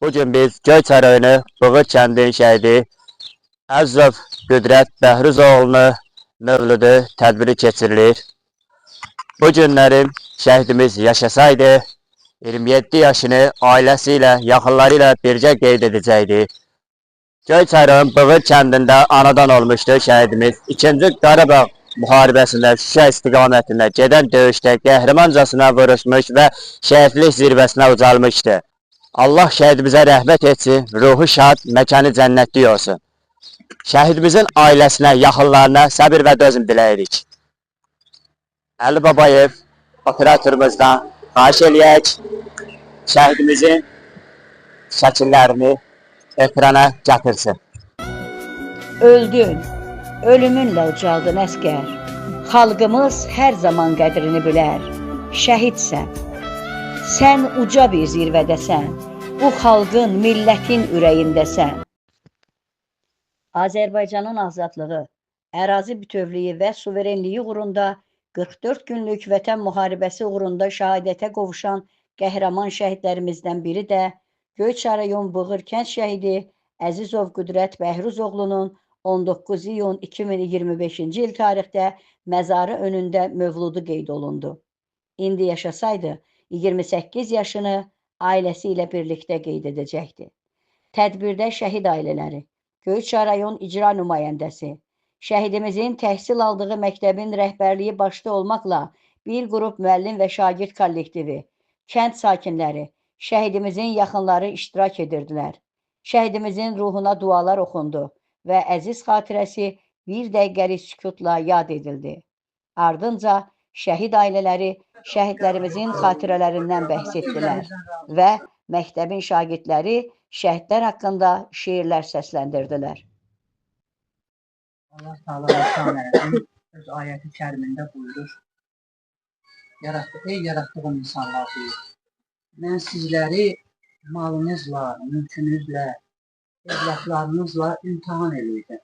Bugün biz Göyçay rayonu Bığır kəndinin şəhidi Əzizov Qüdrət Bəhruzoğlunu mövlüdü tədbiri keçirilir. Bu günləri şəhidimiz yaşasaydı, 27 yaşını ailəsi ilə, yaxınları ilə birgə qeyd edəcəkdi. Göyçay rayon Bığır kəndində anadan olmuşdu şəhidimiz. 2-ci Qarabağ müharibəsində Şuşa istiqamətində gedən döyüşdə qəhrəmancasına vuruşmuş və şəhidlik zirvəsinə ucalmışdı. Allah şəhidimizə rəhmət etsin, ruhu şad, məkanı cənnətlik olsun. Şəhidimizin ailəsinə, yaxınlarına səbir və dözüm diləyirik. Əli Babayev operatorumuzdan xahiş eləyək, şəhidimizin şəkillərini ekrana gətirsin. Öldün, ölümünlə ucaldın əskər. Xalqımız hər zaman qədrini bilər. Şəhidsən, sən uca bir zirvədəsən. Bu xalqın, millətin ürəyindəsən. Azərbaycanın azadlığı, ərazi bütövlüyü və suverenliyi uğrunda 44 günlük vətən müharibəsi uğrunda şəhadətə qovuşan qəhrəman şəhidlərimizdən biri də Göyçay rayon Bığır kənd şəhidi Əzizov Qüdrət Bəhruzoğlunun 19 iyun 2025-ci il tarixdə məzarı önündə mövludu qeyd olundu. İndi yaşasaydı, 28 yaşını ailəsi ilə birlikdə qeyd edəcəkdi. Tədbirdə şəhid ailələri, Göyçay rayon icra nümayəndəsi, şəhidimizin təhsil aldığı məktəbin rəhbərliyi başda olmaqla bir qrup müəllim və şagird kollektivi, kənd sakinləri, şəhidimizin yaxınları iştirak edirdilər. Şəhidimizin ruhuna dualar oxundu və əziz xatirəsi bir dəqiqəlik sükutla yad edildi. Ardınca şəhid ailələri şəhidlərimizin xatirələrindən bəhs etdilər və məktəbin şagirdləri şəhidlər haqqında şeirlər səsləndirdilər. Allah Teala insanların öz ayəti kərimində buyurur. Ey yaratdığım insanlar deyir. Mən sizləri malınızla, mülkünüzlə, evlatlarınızla imtihan edəcəm.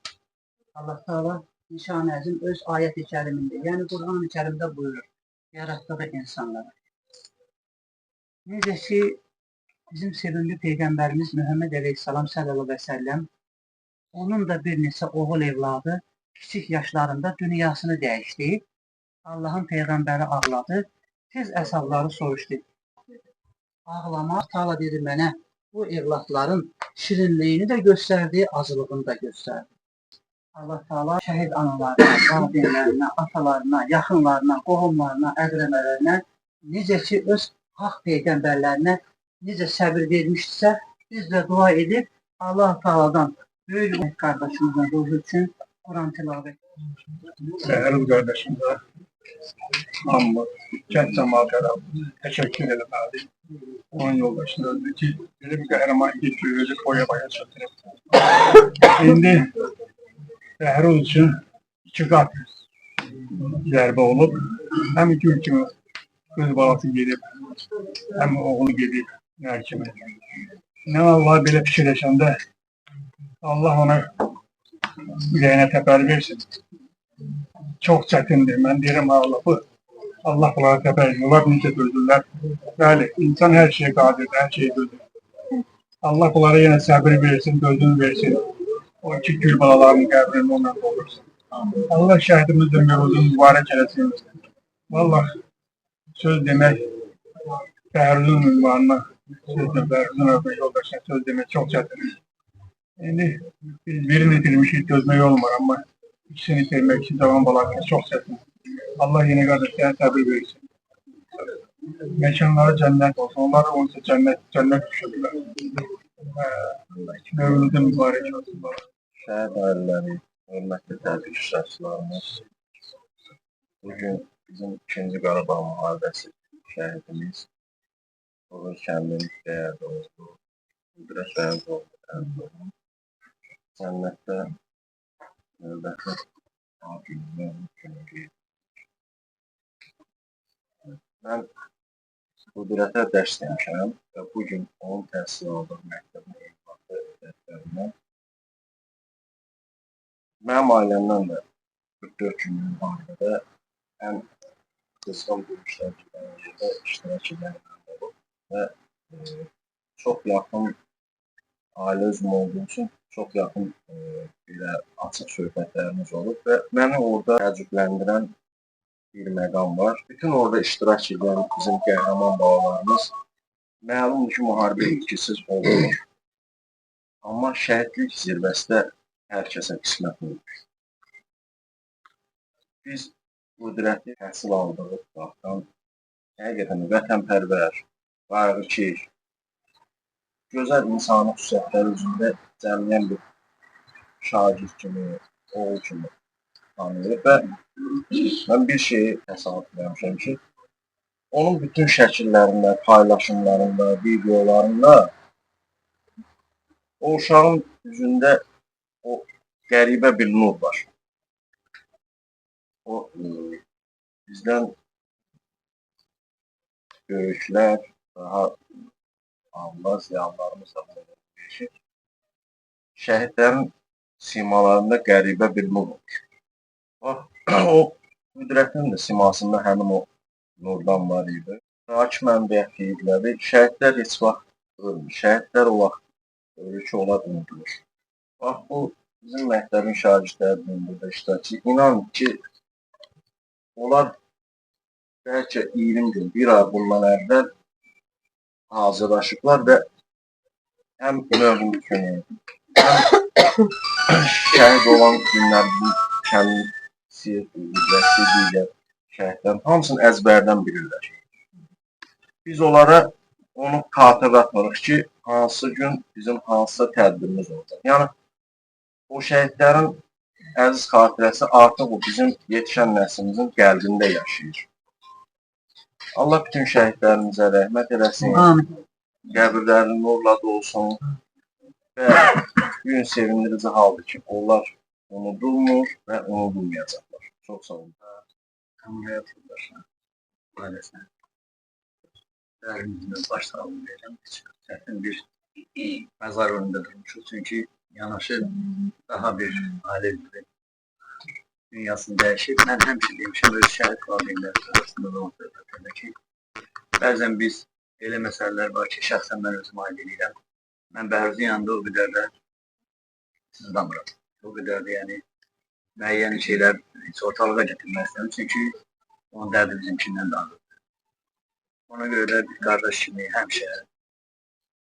Allah Teala Nişan-ı Əzim öz ayəti kərimində, yəni Qur'an-ı Kərimdə buyurur. Yaratdığı insanlara. Necə ki, bizim sevimli Peyğəmbərimiz Muhammed Əleyhisselam sallallahu əleyhi və səlləm onun da bir neçə oğul evladı kiçik yaşlarında dünyasını dəyişdi. Allahın Peyğəmbəri ağladı. Tez əshabları soruşdu. Ağlamaq Teala dedi mənə bu evlatların şirinliyini də göstərdi, acılığını da göstərdi. Allah Teala şəhid analarına, valideynlərinə, atalarına, yaxınlarına, qohumlarına, əqrəbələrinə necə ki öz haqq peyğəmbərlərinə necə səbir vermişdirsə, biz də dua edib Allah Teala'dan böyük qardaşımızın ruhu üçün Quran tilavət. Değerli kardeşimle amma kənd cəmaatına təşəkkür eləməli. Onun yoldaşını öldü ki, belə bir qəhrəman geçiriləcək boya çatırıb. İndi Bəhruz üçün 2 qat zərbə olub. Həm gül kimi qız balası gedib, həm oğlu gedib, nə kimi. İnan Allah belə fikirləşəndə Allah ona ürəyinə təpəli versin. Çox çətindir. Mən deyirəm Allah bunlara təpəli. Onlar necə dözdürlər. Bəli, insan hər şeyə qadirdir, hər şeyi dözdür. Allah bunlara yenə səbir versin, dözüm versin. O 2 gül balalarının qəbrini ondan doldursun. Allah şəhidimizin mövzunu mübarək eləsin. Vallahi söz demək, Bəhruzun ünvanına, Bəhruzun örgü yoldaşına söz demək çox çətindir. İndi biz birini itirmişik, dözmək olmur, amma ikisini itirmək için zaman balarken çok çətindir. Allah yeni kardeşlerine səbir versin. Mekanları cennet olsun, onlar da onsa cennet düşürdülər. Mövludun mübarək olsun. Şəhid ailələri, hörmətli tədbir iştirakçılarımız, bugün bizim 2-ci Qarabağ müharibəsi şəhidimiz, Bığır kəndinin dəyərli olduğu, Qüdrət Bəhruzoğlu, cənnətdə növbəti mən Qüdrətə dərs demişəm və bugün onun təhsil aldığı məktəbin evlatı dərslərindən mənim ailəmdən də 44 günlük müharibədə ən qızğın döyüşlərdə iştirak edən olub və çox yaxın ailə üzvüm olduğum üçün çox yaxın belə açıq söhbətlərimiz olub və məni orada təəccübləndirən bir məqam var. Bütün orada iştirak edən bizim qəhrəman balalarımız məlumdur ki, müharibə itkisiz olmur. Amma şəhidlik zirvəsi də hər kəsə qismət olmur. Biz qüdrətli təhsil aldığımız vaxtdan həqiqətən vətənpərvər, qayğıkeş, gözəl insani xüsusiyyətləri üzrə cəmləyən bir şagird kimi, oğul kimi tanıyırıq və mən bir şeyi təsadüf eləmişəm ki, onun bütün şəkillərində, paylaşımlarında, videolarında o uşağın üzündə o qəribə bir nur var. O bizdən böyüklər, daha Allah ziyanlarımız da bunu deyişir. Şəhidlərin simalarında qəribə bir nur olur. O qüdrətin də simasında həmin o nurdan var idi. Rakip mənbəyə deyiblərdi, şəhidlər heç vaxt ölmür. Şəhidlər o vaxt ölür ki, onlar unudulur. Bax, bu bizim məktəbin şagirdlərinin burada iştirakçı. İnan ki, onlar bəlkə 20 gün, bir ay bundan əvvəl hazırlaşıblar və həm mövlud günü, həm şəhid olan günlərin kəndisi, qüdrəti, digər şəhidlərin hamısını əzbərdən bilirlər. Biz onlara onu xatırlatmırıq ki, hansı gün bizim hansısa tədbirimiz olacaq. Yəni, o şəhidlərin əziz xatirəsi artıq o bizim yetişən nəslimizin qəlbində yaşayır. Allah bütün şəhidlərimizə rəhmət eləsin, qəbirlərin nurla dolsun və gün sevindirici haldır ki, onlar unudulmur və unudulmayacaqlar. Çox sağ olun. Kameraya tutulursan, ailəsinə. Dərinizdə baş sağlığını verirəm. Çətin bir məzar önündə durmuşuz. Çünki yanaşı daha bir ailə üzvü dünyasını dəyişib. Mən həmişə demişəm, öz şəhid valideynləri arasında da söhbətlərdə ki, bəzən biz elə məsələlər var ki, şəxsən mən özüm aid edirəm. Mən Bəhruzun yanında o qədər də sızlamıram. O qədər də yəni müəyyən şeylər heç ortalığa gətirmək istəmir. Çünki onun dərdi bizimkindən daha ağırdır. Ona görə də bir qardaş kimi həmişə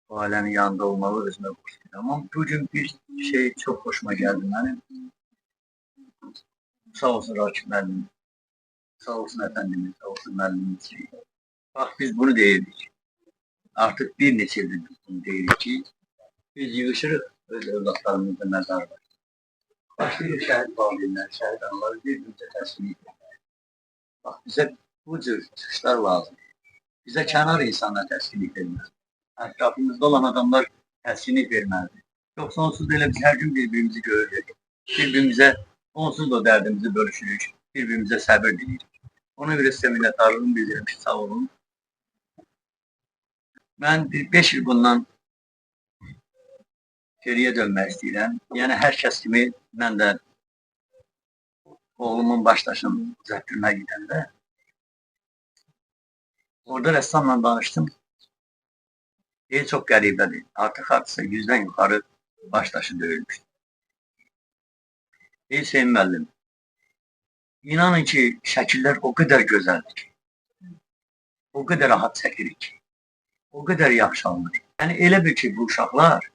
o ailənin yanında olmalı özümə borcluyum. Amma bugün bir şey çox xoşuma gəldi mənim. Sağ olsun Rakip müəllim, sağ olsun əfəndimiz, sağ olsun müəllimimiz ki, bax biz bunu deyirdik. Artıq bir neçə ildir biz bunu deyirik ki, biz yığışırıq öz evlatlarımızda məzar var. Başlayırıq şəhid valideynlər, şəhid analar bir-birimizə təsvir edir. Bax bizə bu cür çıxışlar lazım. Bizə kənar insanlar təskinlik verməlidir. Ətrafımızda olan adamlar təskinlik verməlidir. Yoxsa onsuz da elə biz hər gün bir-birimizi görürük. Bir-birimizə onsuz da dərdimizi bölüşürük. Bir-birimizə səbir diləyirik. Ona görə sizə minnətdarlığımı bildirirəm ki, sağ olun. Mən 5 il bundan geriyə dönmək istəyirəm. Yəni hər kəs kimi mən də oğlumun başdaşını düzəltdirməyə gedəndə orada rəssamla danışdım. Çox qəribədir. Artıq hardasa 100-dən yuxarı başdaşı döyülmüşdür. Hüseyin müəllim, inanın ki, şəkillər o qədər gözəldir ki, o qədər rahat çəkirik ki, o qədər yaxşı alınır. Yəni elə bir ki, bu uşaqlar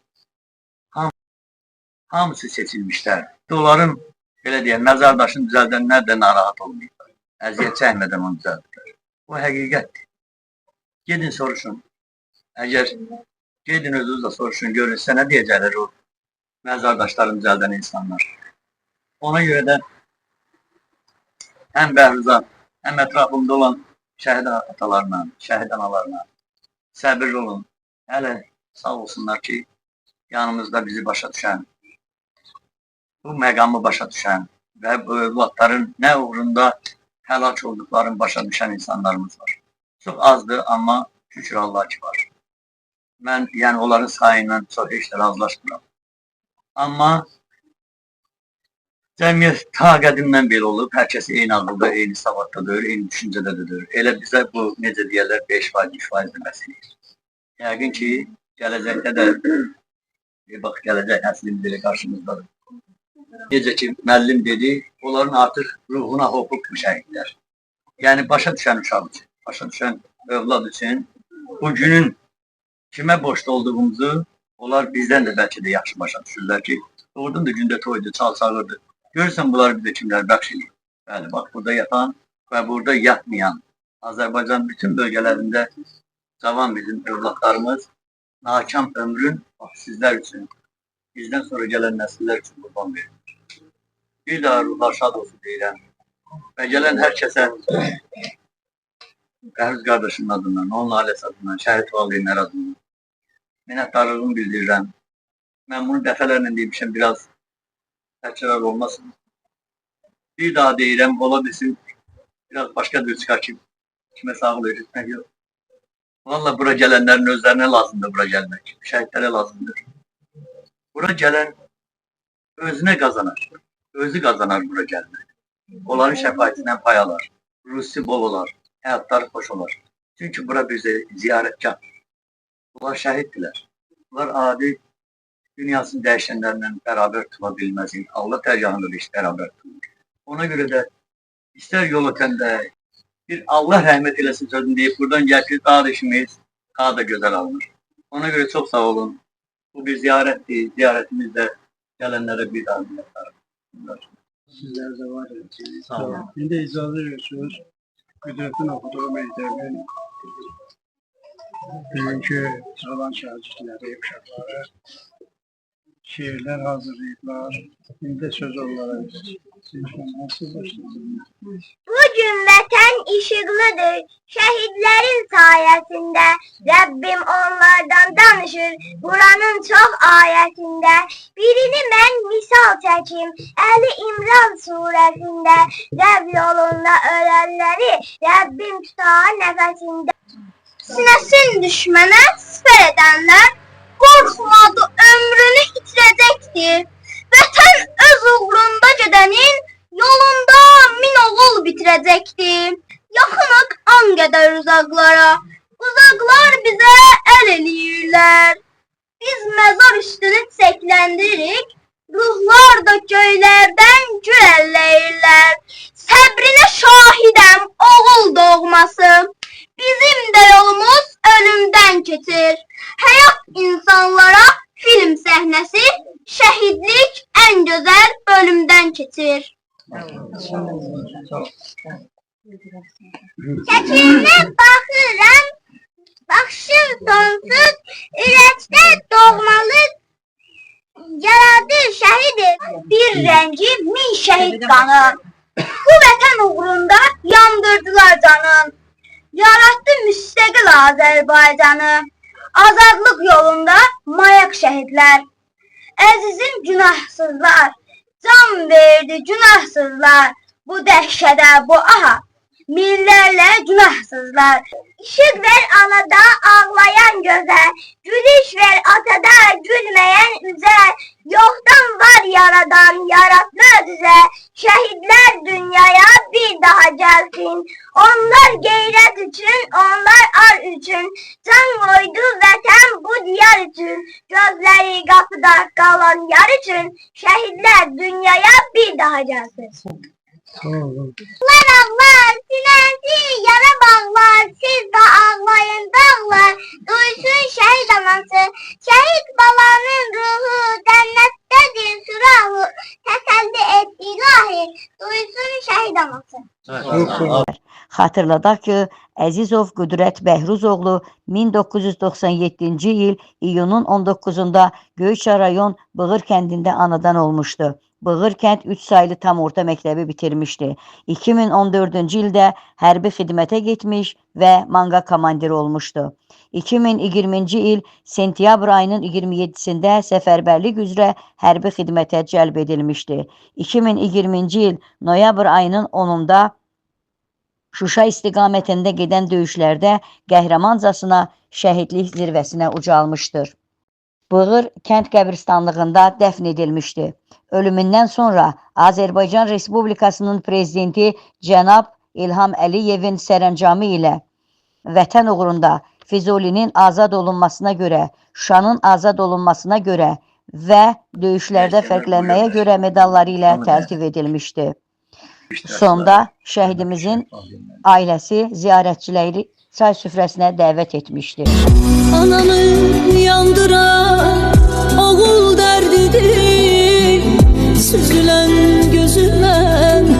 hamısı seçilmişlər. Onların, belə deyək, məzardaşını düzəldənlər də narahat olmayıblar. Əziyyət çəkmədən onu düzəldirlər. O həqiqətdir. Gedin soruşun. Əgər gedin özünüz də soruşun, görün, sizə nə deyəcəklər o məzardaşlarını düzəldən insanlar. Ona görə də həm Bəhruza, həm ətrafımda olan şəhid atalarına, şəhid analarına səbirli olun. Hələ sağ olsunlar ki, yanımızda bizi başa düşən, bu məqamı başa düşən və bu övladların nə uğrunda həlak olduqlarını başa düşən insanlarımız var. Çox azdır, amma şükür Allah ki var. Mən yəni onların sayından çox heç də razılaşmıram. Amma cəmiyyət ta qədimdən belə olub, hər kəs eyni ağılda, eyni savadda deyir, eyni düşüncədə deyir. Elə bizə bu, necə deyərlər, 5%, 3% məsələyir. Yəqin ki, gələcəkdə də Bak gələcək nəslimiz elə qarşımızdadır. Necə ki müəllim dedi, onların artıq ruhuna hopub bu şəhidlər. Yəni başa düşən uşaq üçün, başa düşən övlad üçün bu günün kimə borclu olduğumuzu onlar bizdən də bəlkə də yaxşı başa düşürlər ki, doğrudan da gündə toydu, çalsağırdı. Görürsən bunlar bizə kimlər bəxş edir. Bəli, bax burada yatan və burada yatmayan Azərbaycan bütün bölgələrində cavan bizim övladlarımız nakam ömrün sizlər üçün, bizdən sonra gələn nəsillər üçün qurban verir. Bir daha ruhlar şad olsun deyirəm. Və gələn hər kəsə Bəhruz qardaşımın adından, onun ailəsi adından, şəhid valideynlər adından minnətdarlığımı bildirirəm. Mən bunu dəfələrlə demişəm, biraz təkrar olmasın. Bir daha deyirəm, ola bilsin, biraz başqa bir çıxar ki, kimə sağlıq öyrətmək yox. Valla bura gələnlərin özlərinə lazımdır bura gəlmək, şəhidlərə lazımdır. Bura gələn özünə qazanar, özü qazanar bura gəlmək. Onların şəfayətindən pay alar, ruhsi bol olar, həyatları xoş olar. Çünki bura bir ziyarətgah. Bunlar şəhiddirlər. Bunlar adi dünyasını dəyişənlərlə bərabər tuta bilməz. Allah dərgahında da iş bərabər tutur. Ona görə də istər yol ötəndə bir Allah rəhmət eləsin sözünü deyib buradan gəlir, daha da işimiz daha da gözəl alınır. Ona görə çox sağ olun. Bu bir ziyarətdir. Ziyarətimizdə gələnlərə bir daha minnətdarım. Sizler de var ya. Sağ olun. Bir de icazə verirsiniz. Qüdrətin oxuduğu məktəbin bugünkü cavan şagirdləri, uşaqları şiirlər hazırlayıblar. İndi söz onlara verir. Nasıl başladınız? Bugün vətən işıqlıdır, şəhidlərin sayəsində. Rəbbim onlardan danışır, Quranın çox ayətində. Birini mən misal çəkim, Əli İmran surəsində. Rəbb yolunda ölənləri, Rəbbim tutar nəfəsində. Sinəsin düşmənə sipər edənlər, qorxmadı, ömrünü itirəcəkdir. Vətən öz uğrunda gedənin yolunda min oğul bitirəcəkdir. Yaxınıq an qədər uzaqlara, uzaqlar bizə əl eləyirlər. Biz məzar üstünü çiçəkləndiririk, ruhlar da göylərdən gül elləyirlər. Səbrinə şahidəm oğul doğması, bizim də yolumuz ölümdən keçir. Həyat insanlara film səhnəsi, şəhidlik ən gözəl bölümdən keçir. Şəklinə baxıram, baxışım sonsuz, ürəkdə doğmalı yaradır şəhidi, bir rəngi min şəhid qanı. Bu vətən uğrunda yandırdılar canın, yarattı müstəqil Azərbaycanı. Azadlıq yolunda mayak şəhidlər, əzizim günahsızlar, can verdi günahsızlar. Bu dəhşədə, bu aha, minlərlə günahsızlar. İşıq ver anada ağlayan gözə, gülüş ver atada gülməyən üzə. Yoxdan var yaradan, yaratma düzə. Şəhidlər dünyaya bir daha gəlsin. Onlar qeyrət üçün, onlar ar üçün. Can qoydu vətən bu diyar üçün. Gözləri qapıda qalan yar üçün. Şəhidlər dünyaya bir daha gəlsin. Sağ olun. Ağlar, sinəsi yara bağlar, siz də ağlayın dağlar, duysun şəhid anası, şəhid balanın ruhu, cənnətdədir sürahı, təsəlli et ilahi, duysun şəhid anası. Xatırladaq ki, Əzizov Qüdrət Bəhruzoğlu 1997-ci il iyunun 19-da Göyçay rayon Bığır kəndində anadan olmuşdu. Bığır kənd 3 saylı tam orta məktəbi bitirmişdi. 2014-cü ildə hərbi xidmətə getmiş və manqa komandiri olmuşdu. 2020-ci il sentyabr ayının 27-sində səfərbərlik üzrə hərbi xidmətə cəlb edilmişdi. 2020-ci il noyabr ayının 10-da Şuşa istiqamətində gedən döyüşlərdə qəhrəmancasına şəhidlik zirvəsinə ucalmışdır. Bığır kənd qəbristanlığında dəfn edilmişdi. Ölümündən sonra Azərbaycan Respublikasının prezidenti cənab İlham Əliyevin sərəncamı ilə vətən uğrunda Füzulinin azad olunmasına görə, Şuşanın azad olunmasına görə və döyüşlərdə fərqlənməyə görə medalları ilə təltif edilmişdi. Sonda şəhidimizin ailəsi ziyarətçiləri çay süfrəsinə dəvət etmişdi. Anamı yandıran oğul dərdidir, süzülən gözündən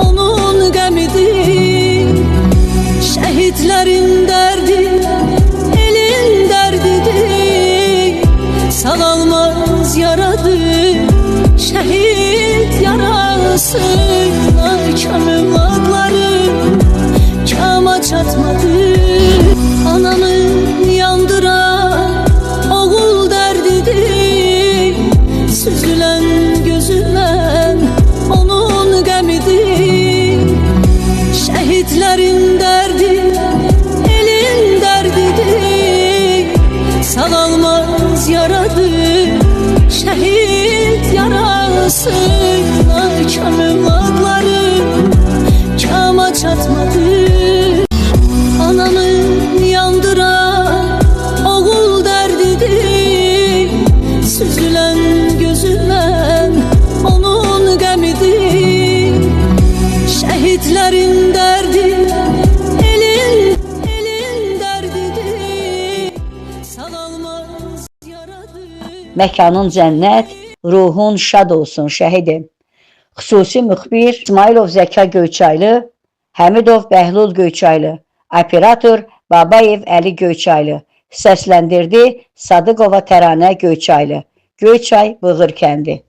onun qəmidir. Şəhidlərin dərdi elin dərdidir, sağalmaz yaradır şəhid yarası. Nakam övladlarım kama çatmadı. Anamı yandıran oğul dərdidir, süzülən gözündən onun qəmidir. Şəhidlərin dərdi elin dərdidir, sağalmaz yaradır şəhid yarası. Nakam övladlarım kama çatmadı. Anamı yandıran oğul dərdidir, süzülən gözündən onun qəmidir. Şəhidlərin dərdi elin dərdidir, sağalmaz yaradır. Məkanın cənnət, ruhun şad olsun şəhidim. Xüsusi müxbir İsmailov Zəka Göyçaylı, Həmidov Bəhlul Göyçaylı, operator Babayev Əli Göyçaylı, səsləndirdi Sadıqova Təranə Göyçaylı, Göyçay Bığır kəndi.